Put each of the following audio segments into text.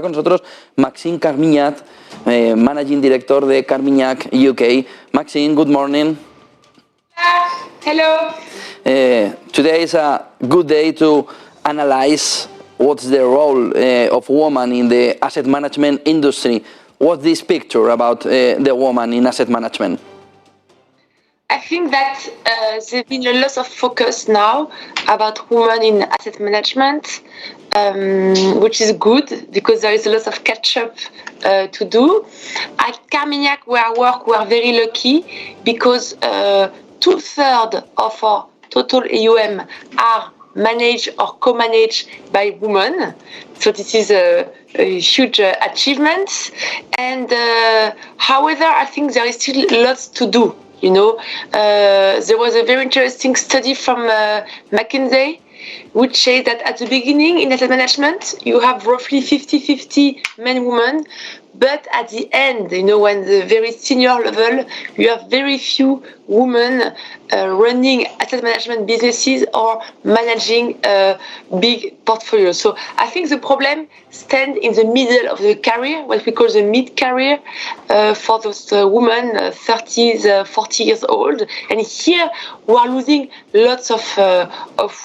Con nosotros Maxime Carmignac, Managing Director de Carmignac UK. Maxime, good morning. Hello. Today is a good day to analyze what's the role of woman in the asset management industry. What's this picture about the woman in asset management? I think that there's been a lot of focus now about women in asset management, which is good because there is a lot of catch-up to do. At Carmignac, where I work, we are very lucky because 2/3 of our total AUM are managed or co-managed by women. So this is a huge achievement. And however, I think there is still lots to do. You know, there was a very interesting study from McKinsey, which says that at the beginning in asset management, you have roughly 50-50 men, women, but at the end, you know, when the very senior level, you have very few women running asset management businesses or managing big portfolios. So I think the problem stands in the middle of the career, what we call the mid-career, for those women 30s, 40 years old. And here we are losing lots of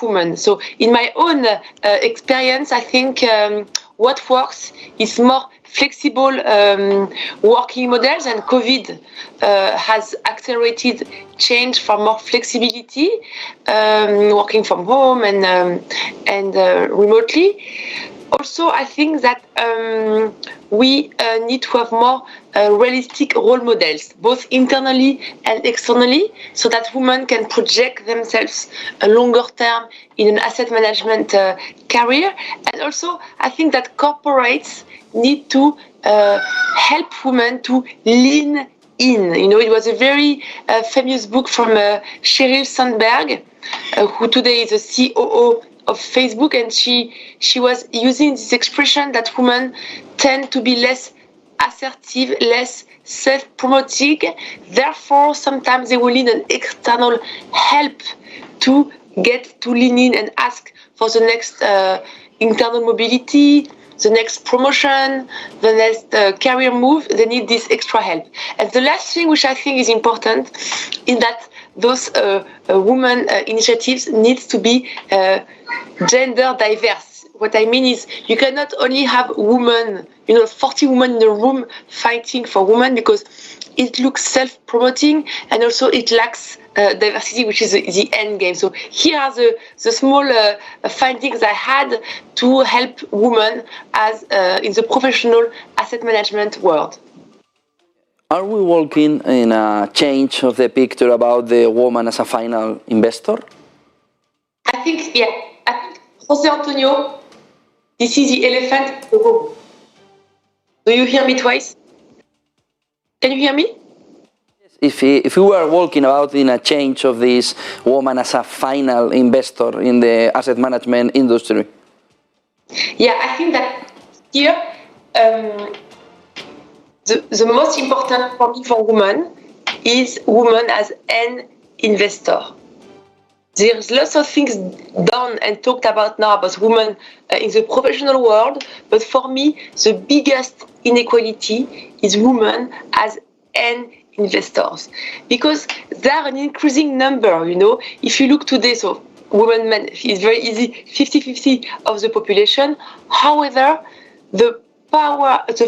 women. So in my own experience, I think what works is more flexible working models, and COVID has accelerated change for more flexibility, working from home and remotely. Also, I think that we need to have more realistic role models, both internally and externally, so that women can project themselves a longer term in an asset management career. And also, I think that corporates need to help women to lean in. You know, it was a very famous book from Sheryl Sandberg, who today is the COO of Facebook, and she was using this expression that women tend to be less assertive, less self-promoting. Therefore, sometimes they will need an external help to get to lean in and ask for the next internal mobility, the next promotion, the next career move. They need this extra help. And the last thing which I think is important is that those women initiatives needs to be gender diverse. What I mean is you cannot only have women, 40 women in a room fighting for women, because it looks self-promoting and also it lacks diversity, which is the end game. So here are the small findings I had to help women as in the professional asset management world. Are we walking in a change of the picture about the woman as a final investor? I think, yeah. Jose Antonio, this is the elephant in the room. Do you hear me twice? Can you hear me? If we were walking about in a change of this woman as a final investor in the asset management industry. Yeah, I think that here the most important for me for women is women as an investor. There's lots of things done and talked about now about women in the professional world, but for me, the biggest inequality is women as an investors, because they are an increasing number. If you look today, so women, men, it's very easy, 50-50 of the population. However, the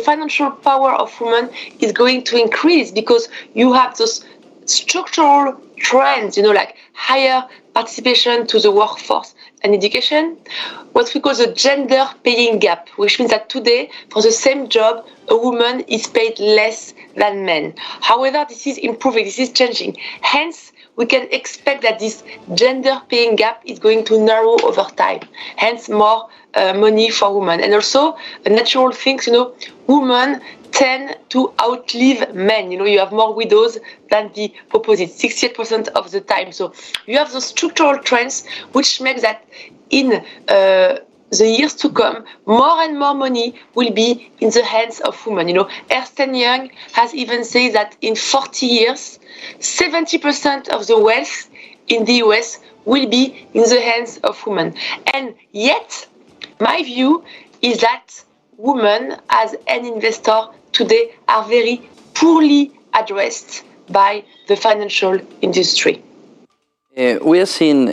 financial power of women is going to increase because you have those structural trends, like higher participation to the workforce and education, what we call the gender paying gap, which means that today, for the same job, a woman is paid less than men. However, this is improving, this is changing. Hence, we can expect that this gender paying gap is going to narrow over time. Hence, more money for women. And also, natural things, women tend to outlive men. You have more widows than the opposite, 68% of the time. So you have those structural trends which make that in the years to come, more and more money will be in the hands of women. Ernst & Young has even said that in 40 years, 70% of the wealth in the US will be in the hands of women. And yet, my view is that women as an investor today are very poorly addressed by the financial industry. Are we seeing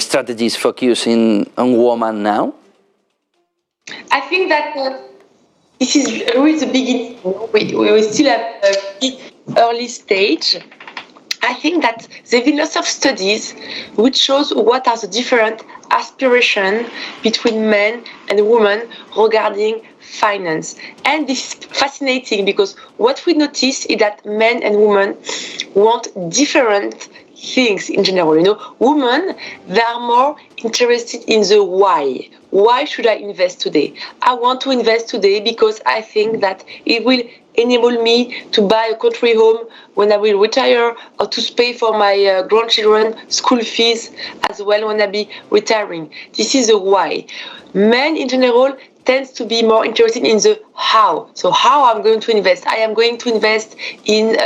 strategies focusing on women now? I think that this is really the beginning. We still have a big early stage. I think that there have been lots of studies which shows what are the different aspirations between men and women regarding finance. And this is fascinating because what we notice is that men and women want different things in general. Women, they are more interested in the why. Why should I invest today? I want to invest today because I think that it will enable me to buy a country home when I will retire, or to pay for my grandchildren school fees as well when I be retiring. This is the why. Men in general tends to be more interested in the how. So how I'm going to invest. I am going to invest in,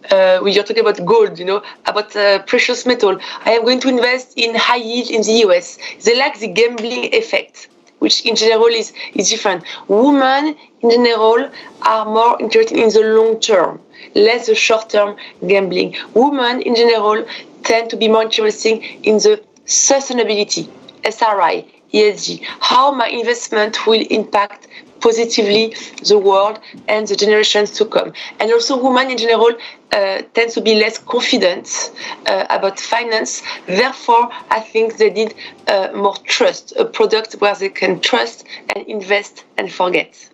you're talking about gold, about precious metal. I am going to invest in high yield in the US. They like the gambling effect, which in general is different. Women in general are more interested in the long term, less the short term gambling. Women in general tend to be more interested in the sustainability, SRI, ESG, how my investment will impact positively the world and the generations to come. And also women in general tend to be less confident about finance. Therefore, I think they need more trust, a product where they can trust and invest and forget.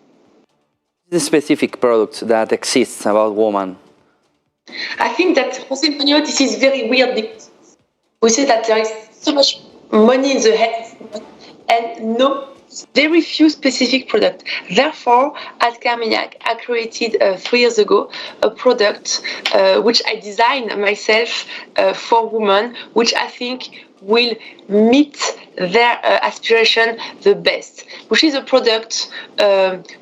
The specific products that exists about women? I think that, José Antonio, this is very weird because we say that there is so much money in the hands and no, very few specific products. Therefore, at Carmignac, I created 3 years ago a product which I designed myself for women, which I think will meet their aspiration the best, which is a product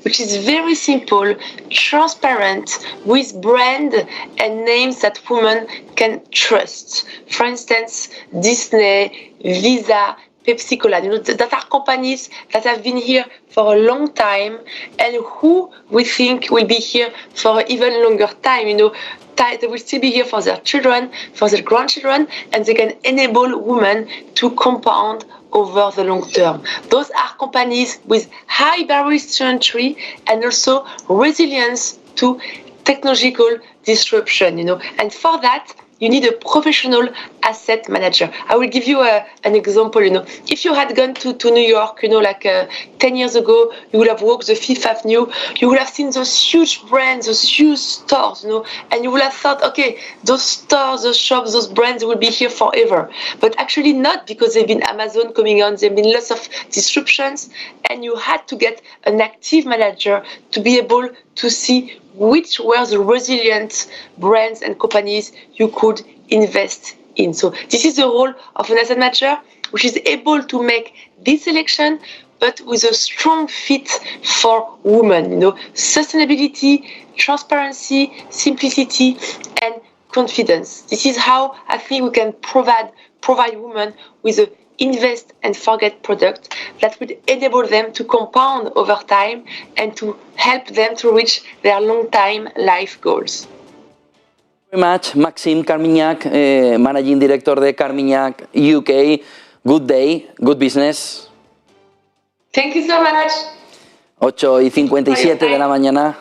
which is very simple, transparent, with brand and names that women can trust. For instance, Disney, Visa, Pepsi Cola, that are companies that have been here for a long time and who we think will be here for an even longer time. They will still be here for their children, for their grandchildren, and they can enable women to compound over the long term. Those are companies with high barriers to entry and also resilience to technological disruption. And for that, you need a professional asset manager. I will give you an example. If you had gone to New York, 10 years ago, you would have walked the Fifth Avenue. You would have seen those huge brands, those huge stores, and you would have thought, okay, those stores, those shops, those brands will be here forever. But actually not, because there've been Amazon coming on. There've been lots of disruptions, and you had to get an active manager to be able to see which were the resilient brands and companies you could invest in. So this is the role of an asset manager, which is able to make this selection, but with a strong fit for women. Sustainability, transparency, simplicity, and confidence. This is how I think we can provide women with a invest and forget product that would enable them to compound over time and to help them to reach their long-time life goals. Very much, Maxime Carmignac, Managing Director de Carmignac UK. Good day, good business. Thank you so much. 8:57 de la mañana.